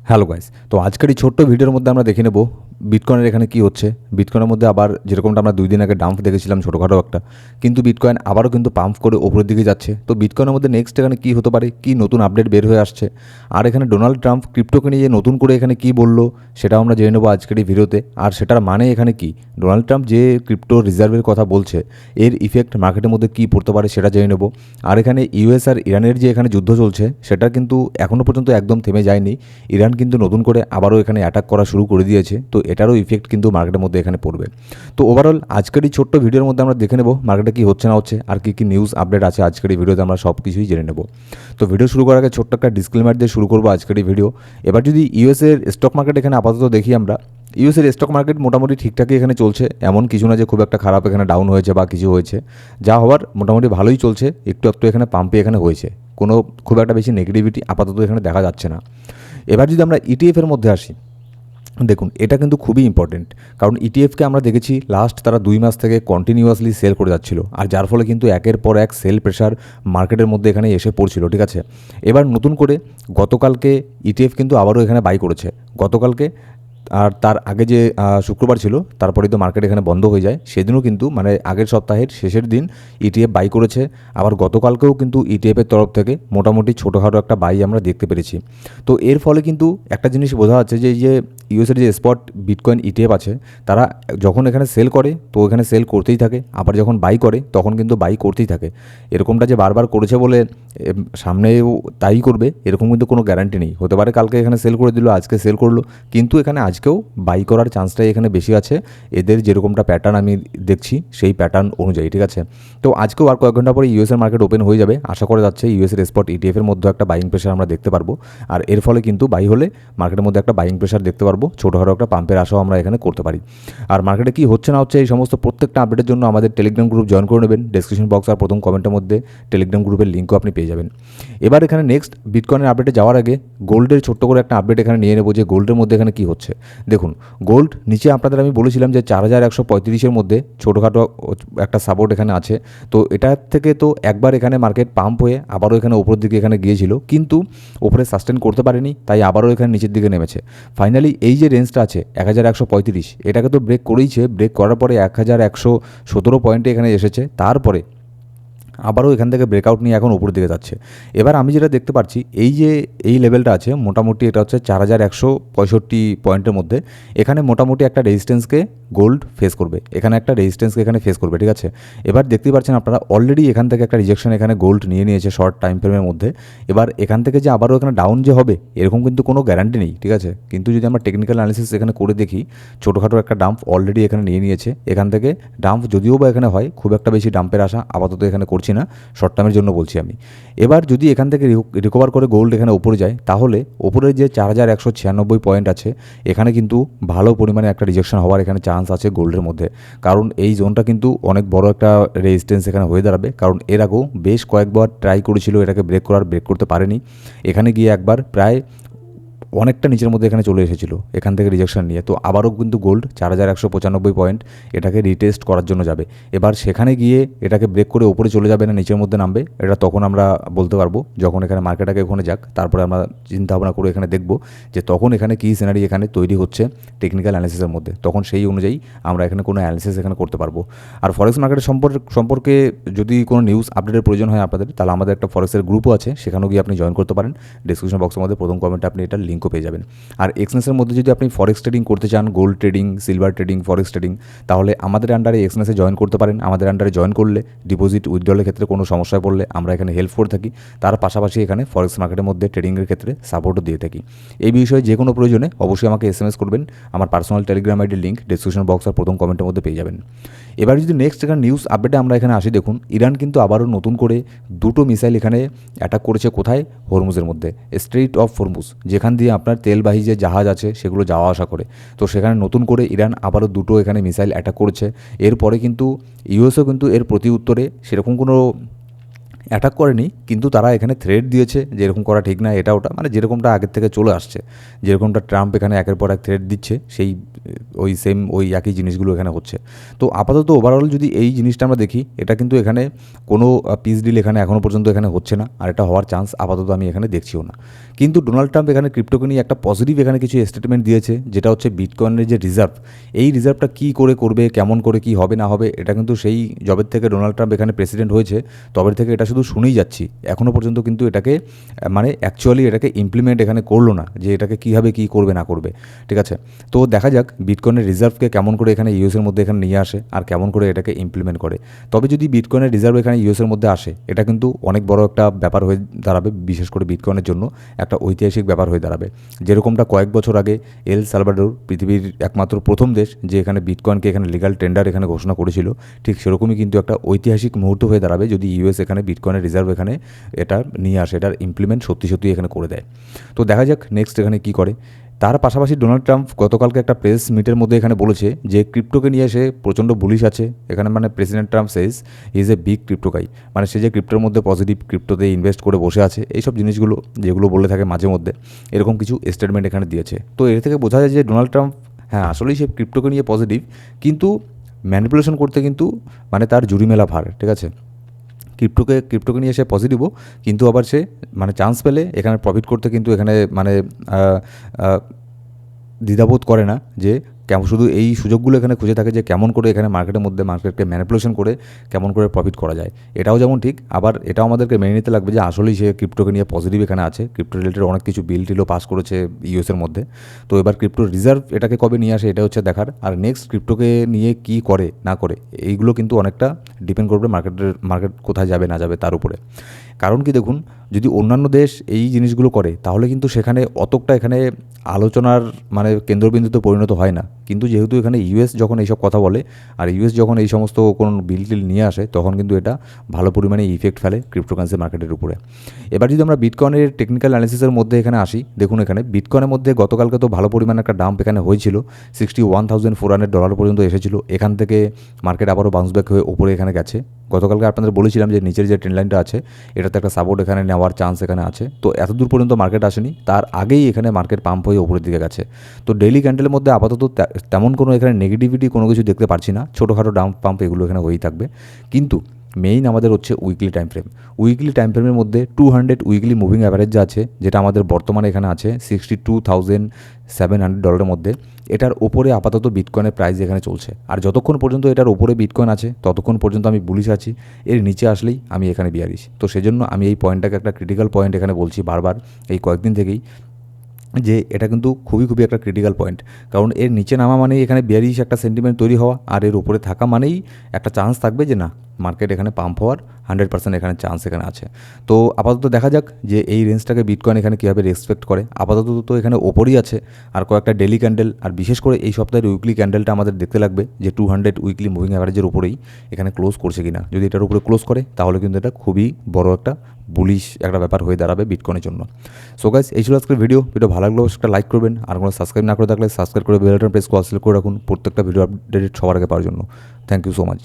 Hello guys, তো আজকের এই ছোট্ট ভিডিওর মধ্যে আমরা দেখে নেব বিটকয়েনের এখানে কি হচ্ছে। বিটকয়েনের মধ্যে আবার যেরকমটা আমরা 2 দিন আগে ডাম্প দেখেছিলাম ছোটোখাটো একটা, কিন্তু বিটকয়েন আবারও কিন্তু পাম্প করে ওপরের দিকে যাচ্ছে। তো বিটকয়েনের মধ্যে নেক্সট এখানে কী হতে পারে, কী নতুন আপডেট বের হয়ে আসছে, আর এখানে ডোনাল্ড ট্রাম্প ক্রিপ্টোকে নিয়ে নতুন করে এখানে কী বললো সেটাও আমরা জেনে নেবো আজকের এই ভিডিওতে। আর সেটার মানে এখানে কি, ডোনাল্ড ট্রাম্প যে ক্রিপ্টো রিজার্ভের কথা বলছে এর ইফেক্ট মার্কেটের মধ্যে কী পড়তে পারে সেটা জেনে নেব। আর এখানে ইউএস আর ইরানের যে এখানে যুদ্ধ চলছে সেটা কিন্তু এখনও পর্যন্ত একদম থেমে যায়নি। ইরান কিন্তু নতুন করে আবারও এখানে অ্যাটাক করা শুরু করে দিয়েছে, তো এটারও ইফেক্ট কিন্তু মার্কেটের মধ্যে এখানে পড়বে। তো ওভারঅল আজকের এই ছোট্ট ভিডিওর মধ্যে আমরা দেখে নেব মার্কেটে কী হচ্ছে না হচ্ছে, আর কী কী নিউজ আপডেট আছে আজকের এই ভিডিওতে আমরা সব কিছুই জেনে নেব। তো ভিডিও শুরু করার আগে ছোট্ট একটা ডিসক্লেমার দিয়ে শুরু করবো আজকের এই ভিডিও। এবার যদি ইউএসের স্টক মার্কেট এখানে আপাতত দেখি আমরা, ইউএসের স্টক মার্কেট মোটামুটি ঠিকঠাকই এখানে চলছে, এমন কিছু না যে খুব একটা খারাপ এখানে ডাউন হয়েছে বা কিছু হয়েছে। যা হওয়ার মোটামুটি ভালোই চলছে, একটু একটু এখানে পাম্পে এখানে হয়েছে, কোনো খুব একটা বেশি নেগেটিভিটি আপাতত এখানে দেখা যাচ্ছে না। এবার যদি আমরা ইটিএফের মধ্যে আসি, দেখুন এটা কিন্তু খুবই ইম্পর্টেন্ট, কারণ ইটিএফকে আমরা দেখেছি লাস্ট তারা 2 মাস থেকে কন্টিনিউয়াসলি সেল করে যাচ্ছিল, আর যার ফলে কিন্তু একের পর এক সেল প্রেশার মার্কেটের মধ্যে এখানে এসে পড়ছিল, ঠিক আছে। এবার নতুন করে গতকালকে ইটিএফ কিন্তু আবারও এখানে বাই করেছে গতকালকে, আর তার আগে যে শুক্রবার ছিল তারপরেই তো মার্কেট এখানে বন্ধ হয়ে যায়, সেদিনও কিন্তু মানে আগের সপ্তাহের শেষের দিন ইটিএফ বাই করেছে। আবার গতকালকেও কিন্তু ইটিএফের তরফ থেকে মোটামুটি ছোটোখাটো একটা বাই আমরা দেখতে পেরেছি। তো এর ফলে কিন্তু একটা জিনিস বোঝা যাচ্ছে যে এই যে ইউএসের যে স্পট বিটকয়েন ইটিএফ আছে, তারা যখন এখানে সেল করে তো এখানে সেল করতেই থাকে, আবার যখন বাই করে তখন কিন্তু বাই করতেই থাকে। এরকমটা যে বারবার করেছে বলে সামনেও তাই করবে এরকম কিন্তু কোনো গ্যারান্টি নেই। হতে পারে কালকে এখানে সেল করে দিল, আজকে সেল করলো, কিন্তু এখানে আজকেও বাই করার চান্সটাই এখানে বেশি আছে এদের, যেরকমটা প্যাটার্ন আমি দেখছি সেই প্যাটার্ন অনুযায়ী, ঠিক আছে। তো আজকেও আর কয়েক ঘন্টা পরে ইউএসের মার্কেট ওপেন হয়ে যাবে, আশা করা যাচ্ছে ইউএসের স্পট ইটিএফের মধ্যে একটা বাইং প্রেশার আমরা দেখতে পারবো, আর এর ফলে কিন্তু বাই হলে মার্কেটের মধ্যে একটা বাইং প্রেশার দেখতে পারবো, ছোটোখাটো একটা পাম্পের আশাও আমরা এখানে করতে পারি। আর মার্কেটে কী হচ্ছে না হচ্ছে এই সমস্ত প্রত্যেকটা আপডেটের জন্য আমাদের টেলিগ্রাম গ্রুপ জয়েন করে নেবেন, ডেসক্রিপশন বক্স আর প্রথম কমেন্টের মধ্যে টেলিগ্রাম গ্রুপের লিঙ্কও আপনি পেয়ে যাবেন। এবার এখানে নেক্সট বিটকয়েনের আপডেটে যাওয়ার আগে গোল্ডের ছোট্ট করে একটা আপডেট এখানে নিয়ে নেবো, যে গোল্ডের মধ্যে এখানে কী হচ্ছে। দেখুন গোল্ড নিচে আপনাদের আমি বলেছিলাম যে 4135-এর মধ্যে ছোটোখাটো একটা সাপোর্ট এখানে আছে, তো এটার থেকে তো একবার এখানে মার্কেট পাম্প হয়ে আবারও এখানে উপরের দিকে এখানে গিয়েছিল, কিন্তু উপরে সাস্টেন করতে পারেনি, তাই আবারও এখানে নিচের দিকে নেমেছে। ফাইনালি এই যে রেঞ্জটা আছে 1135, এটাকে তো ব্রেক করেইছে, ব্রেক করার পরে 1117 পয়েন্টে এখানে এসেছে, তারপরে আবারও এখান থেকে ব্রেকআউট নিয়ে এখন উপরের দিকে যাচ্ছে। এবার আমি যেটা দেখতে পাচ্ছি এই যে এই লেভেলটা আছে মোটামুটি এটা হচ্ছে 4165 পয়েন্টের মধ্যে, এখানে মোটামুটি একটা রেজিস্ট্যান্সকে গোল্ড ফেস করবে, এখানে একটা রেজিস্ট্যান্সকে এখানে ফেস করবে, ঠিক আছে। এবার দেখতে পাচ্ছেন আপনারা অলরেডি এখান থেকে একটা রিজেকশন এখানে গোল্ড নিয়ে নিয়েছে শর্ট টাইম ফ্রেমের মধ্যে। এবার এখান থেকে যে আবারও এখানে ডাউন যে হবে এরকম কিন্তু কোনো গ্যারান্টি নেই, ঠিক আছে। কিন্তু যদি আমরা টেকনিক্যাল অ্যানালিসিস এখানে করে দেখি, ছোটোখাটো একটা ডাম্প অলরেডি এখানে নিয়ে নিয়েছে, এখান থেকে ডাম্প যদিও বা এখানে হয় খুব একটা বেশি ডাম্পের আশা আপাতত এখানে করছি না, শর্ট টার্মের জন্য বলছি আমি। এবার যদি এখান থেকে রিকভার করে গোল্ড এখানে উপরে যায়, তাহলে ওপরে যে 4196 পয়েন্ট আছে এখানে কিন্তু ভালো পরিমাণে একটা রিজেকশন হওয়ার এখানে চান্স আছে গোল্ডের মধ্যে, কারণ এই জোনটা কিন্তু অনেক বড় একটা রেজিস্ট্যান্স এখানে হয়ে দাঁড়াবে, কারণ এর আগেও বেশ কয়েকবার ট্রাই করেছিল এটাকে ব্রেক করতে পারেনি, এখানে গিয়ে একবার প্রায় অনেকটা নিচের মধ্যে এখানে চলে এসেছিল এখান থেকে রিজেকশন নিয়ে। তো আবারও কিন্তু গোল্ড 4195 পয়েন্ট এটাকে রিটেস্ট করার জন্য যাবে। এবার সেখানে গিয়ে এটাকে ব্রেক করে ওপরে চলে যাবে না নিচের মধ্যে নামবে, এটা তখন আমরা বলতে পারবো যখন এখানে মার্কেটটাকে ওখানে যাক, তারপরে আমরা চিন্তা ভাবনা করে এখানে দেখব যে তখন এখানে কী সিনারি এখানে তৈরি হচ্ছে টেকনিক্যাল অ্যানালিসিসের মধ্যে, তখন সেই অনুযায়ী আমরা এখানে কোনো অ্যানালিসিস এখানে করতে পারবো। আর ফরেক্স মার্কেটের সম্পর্কে যদি কোনো নিউজ আপডেটের প্রয়োজন হয় আপনাদের, তাহলে আমাদের একটা ফরেক্সের গ্রুপও আছে, সেখানেও গিয়ে আপনি জয়েন করতে পারেন, ডিসক্রিপশন বক্সের মধ্যে প্রথম কমেন্টে আপনি এটার লিঙ্কও পেয়ে যাবেন। আর এক্সনেসের মধ্যে যদি আপনি ফরেক্স ট্রেডিং করতে চান, gold trading, silver trading, forex trading, তাহলে আমাদের আন্ডারে এক্সনেসে জয়েন করতে পারেন। আমাদের আন্ডারে জয়েন করলে ডিপোজিট উইথড্রলের ক্ষেত্রে কোনো সমস্যায় পড়লে আমরা এখানে হেল্প করে থাকি, তার পাশাপাশি এখানে ফরেক্স মার্কেটের মধ্যে ট্রেডিংয়ের ক্ষেত্রে সাপোর্টও দিয়ে থাকি। এই বিষয়ে যে কোনো প্রয়োজনে অবশ্যই আমাকে এসএমএস করবেন, আমার পার্সোনাল টেলিগ্রাম আইডির লিঙ্ক ডিসক্রিপশন বক্স আর প্রথম কমেন্টের মধ্যে পেয়ে যাবেন। এবার যদি নেক্সট এখানে নিউজ আপডেটে আমরা এখানে আসি, দেখুন ইরান কিন্তু আবারও নতুন করে 2টো মিসাইল এখানে অ্যাটাক করেছে, কোথায়, হরমুজের মধ্যে, স্ট্রেইট অফ হরমুজ, যেখান দিয়ে আপনার তেলবাহী যে জাহাজ আছে সেগুলো যাওয়া আসা করে, তো সেখানে নতুন করে ইরান আবারও 2টো এখানে মিসাইল অ্যাটাক করেছে। এরপরে কিন্তু ইউএসও কিন্তু এর প্রতি উত্তরে সেরকম কোনো অ্যাটাক করেনি, কিন্তু তারা এখানে থ্রেট দিয়েছে যে এরকম করা ঠিক না, এটা ওটা, মানে যেরকমটা আগের থেকে চলে আসছে, যেরকমটা ট্রাম্প এখানে একের পর এক থ্রেট দিচ্ছে, সেই ওই একই জিনিসগুলো এখানে হচ্ছে। তো আপাতত ওভারঅল যদি এই জিনিসটা আমরা দেখি, এটা কিন্তু এখানে কোনো পিস ডিল এখানে এখনও পর্যন্ত এখানে হচ্ছে না, আর এটা হওয়ার চান্স আপাতত আমি এখানে দেখছিও না। কিন্তু ডোনাল্ড ট্রাম্প এখানে ক্রিপ্টোকে নিয়ে একটা পজিটিভ এখানে কিছু স্টেটমেন্ট দিয়েছে, যেটা হচ্ছে বিটকয়েনের যে রিজার্ভ, এই রিজার্ভটা কী করে করবে, কেমন করে কী হবে না হবে, এটা কিন্তু সেই জবের থেকে ডোনাল্ড ট্রাম্প এখানে প্রেসিডেন্ট হয়েছে তবে থেকে এটা শুধু শুনেই যাচ্ছি, এখনও পর্যন্ত কিন্তু এটাকে মানে অ্যাকচুয়ালি এটাকে ইমপ্লিমেন্ট এখানে করলো না, যে এটাকে কীভাবে কী করবে না করবে। ঠিক আছে, তো দেখা যাক বিটকয়েনের রিজার্ভকে কেমন করে এখানে ইউএসের মধ্যে এখানে নিয়ে আসে আর কেমন করে এটাকে ইমপ্লিমেন্ট করে। তবে যদি বিটকয়েনের রিজার্ভ এখানে ইউএসের মধ্যে আসে, এটা কিন্তু অনেক বড় একটা ব্যাপার হয়ে দাঁড়াবে, বিশেষ করে বিটকয়েনের জন্য একটা ঐতিহাসিক ব্যাপার হয়ে দাঁড়াবে। যেরকমটা কয়েক বছর আগে এল সালভাডোর পৃথিবীর একমাত্র প্রথম দেশ যে এখানে বিটকয়েনকে এখানে লিগাল টেন্ডার এখানে ঘোষণা করেছিল, ঠিক সেরকমই কিন্তু একটা ঐতিহাসিক মুহূর্ত হয়ে দাঁড়াবে যদি ইউএস এখানে বিটকয়েনের রিজার্ভ এখানে এটা নিয়ে আসে, এটার ইমপ্লিমেন্ট সত্যি সত্যি এখানে করে দেয়। তো দেখা যাক নেক্সট এখানে কী করে। তার পাশাপাশি ডোনাল্ড ট্রাম্প গতকালকে একটা প্রেস মিটের মধ্যে এখানে বলেছে যে ক্রিপ্টোকে নিয়ে সে প্রচণ্ড বুলিশ আছে এখানে, মানে president Trump says he is a big crypto guy, মানে সে যে ক্রিপ্টোর মধ্যে পজিটিভ, ক্রিপ্টোতে ইনভেস্ট করে বসে আছে, এইসব জিনিসগুলো যেগুলো বলে থাকে মাঝে মধ্যে, এরকম কিছু স্টেটমেন্ট এখানে দিয়েছে। তো এর থেকে বোঝা যায় যে ডোনাল্ড ট্রাম্প হ্যাঁ আসলেই সে ক্রিপ্টোকে নিয়ে পজিটিভ, কিন্তু ম্যানিপুলেশন করতে কিন্তু মানে তার জুড়ি মেলা ভার। ঠিক আছে, ক্রিপ্টোকে নিয়ে সে পজিটিভও, কিন্তু আবার সে মানে চান্স পেলে এখানে প্রফিট করতে কিন্তু এখানে মানে দ্বিধাবোধ করে না, যে কেমন শুধু এই সুযোগগুলো এখানে খুঁজে থাকে যে কেমন করে এখানে মার্কেটকে ম্যানিপুলেশন করে কেমন করে প্রফিট করা যায়। এটাও যেমন ঠিক, আবার এটাও আমাদেরকে মেনে নিতে লাগবে যে আসলেই সে ক্রিপ্টোকে নিয়ে পজিটিভ এখানে আছে। ক্রিপ্টো রিলেটেড অনেক কিছু টিলও পাস করেছে ইউএসের মধ্যে। তো এবার ক্রিপ্টো রিজার্ভ এটাকে কবে নিয়ে আসে এটা হচ্ছে দেখার, আর নেক্সট ক্রিপ্টোকে নিয়ে কী করে না করে এইগুলো কিন্তু অনেকটা ডিপেন্ড করবে মার্কেট কোথায় যাবে না যাবে তার উপরে। কারণ কি দেখুন, যদি অন্যান্য দেশ এই জিনিসগুলো করে তাহলে কিন্তু সেখানে অতটা এখানে আলোচনার মানে কেন্দ্রবিন্দুতে পরিণত হয় না, কিন্তু যেহেতু এখানে ইউএস যখন এইসব কথা বলে আর ইউএস যখন এই সমস্ত কোনো বিল নিয়ে আসে, তখন কিন্তু এটা ভালো পরিমাণে ইফেক্ট ফেলে ক্রিপ্টোকারেন্সি মার্কেটের উপরে। এবার যদি আমরা বিটকয়েনের টেকনিক্যাল অ্যানালিসিসের মধ্যে এখানে আসি, দেখুন এখানে বিটকয়েনের মধ্যে গতকালকে তো ভালো পরিমাণে একটা ডাম্প এখানে হয়েছিল, $61,400 পর্যন্ত এসেছিল, এখান থেকে মার্কেট আবারও বাউন্স ব্যাক হয়ে ওপরে এখানে গেছে। গতকালকে আপনাদের বলেছিলাম যে নিচের যে ট্রেন্ড লাইনটা আছে এটাতে একটা সাপোর্ট এখানে নেওয়ার চান্স এখানে আছে, তো এত দূর পর্যন্ত মার্কেট আসেনি, তার আগেই এখানে মার্কেট পাম্প হয়ে উপরের দিকে গেছে। তো ডেইলি ক্যান্ডেলের মধ্যে আপাতত তেমন কোনো এখানে নেগেটিভিটি কোনো কিছু দেখতে পাচ্ছি না, ছোটোখাটো ডাম্প পাম্প এগুলো এখানে হয়েই থাকবে। কিন্তু মেইন আমাদের হচ্ছে weekly time frame. Weekly time ফ্রেমের মধ্যে 200 উইকলি মুভিং অ্যাভারেজ যা আছে, যেটা আমাদের বর্তমানে এখানে আছে $62,700 মধ্যে, এটার ওপরে আপাতত বিটকয়েনের প্রাইস এখানে চলছে। আর যতক্ষণ পর্যন্ত এটার ওপরে বিটকয়েন আছে ততক্ষণ পর্যন্ত আমি বুলিশ আছি, এর নিচে আসলেই আমি এখানে বিয়ারিশ। তো সেজন্য আমি এই পয়েন্টটাকে একটা ক্রিটিক্যাল পয়েন্ট এখানে বলছি বারবার এই কয়েকদিন থেকেই, যে এটা কিন্তু খুবই একটা ক্রিটিক্যাল পয়েন্ট। কারণ এর নিচে নামা মানেই এখানে বিয়ারিশ একটা সেন্টিমেন্ট তৈরি হওয়া, আর এর উপরে থাকা মানেই একটা চান্স থাকবে যে না মার্কেট এখানে পাম্প হওয়ার 100% এখানে চান্স এখানে আছে। তো আপাতত দেখা যাক যে এই রেঞ্জটাকে বিটকয়েন এখানে কীভাবে রেসপেক্ট করে। আপাতত তো এখানে ওপরই আছে, আর কয়েকটা ডেলি ক্যান্ডেল আর বিশেষ করে এই সপ্তাহের উইকলি ক্যান্ডেলটা আমাদের দেখতে লাগবে যে 200 উইকলি মুভিং অ্যাভারেজের উপরেই এখানে ক্লোজ করছে কিনা। যদি এটার উপরে ক্লোজ করে তাহলে কিন্তু এটা খুবই বড় একটা বুলিশ একটা ব্যাপার হয়ে দাঁড়াবে বিটকয়েনের জন্য। সো গাইস, এই ছিল আজকের ভিডিও ভালো লাগলেও একটা লাইক করবেন, আর কোনো সাবস্ক্রাইব না করে থাকলে সাবস্ক্রাইব করে বেল বাটন প্রেস করে অল সিলেক্ট করে রাখুন প্রত্যেকটা ভিডিও আপডেট সবার আগে পাওয়ার জন্য। Thank you so much.